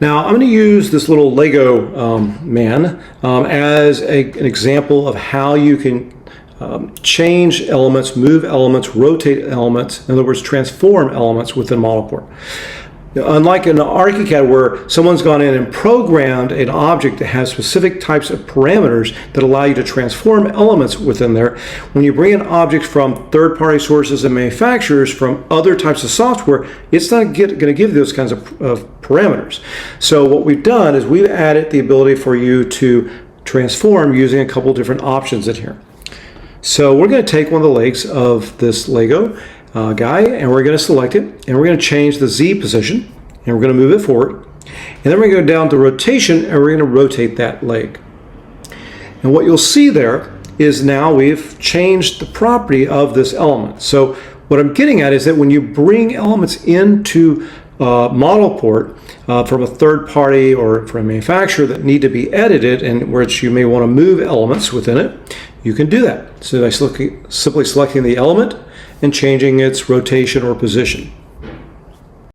Now I'm going to use this little Lego man as an example of how you can change elements, move elements, rotate elements, in other words, transform elements within ModelPort. Unlike in Archicad where someone's gone in and programmed an object that has specific types of parameters that allow you to transform elements within there, when you bring in objects from third-party sources and manufacturers from other types of software, it's not going to give those kinds of parameters. So what we've done is we've added the ability for you to transform using a couple different options in here. So we're going to take one of the legs of this Lego guy, and we're going to select it, and we're going to change the Z position, and we're going to move it forward, and then we're going to go down to rotation, and we're going to rotate that leg. And what you'll see there is now we've changed the property of this element. So what I'm getting at is that when you bring elements into ModelPort from a third party or from a manufacturer that need to be edited and which you may want to move elements within it, you can do that. So by simply selecting the element and changing its rotation or position.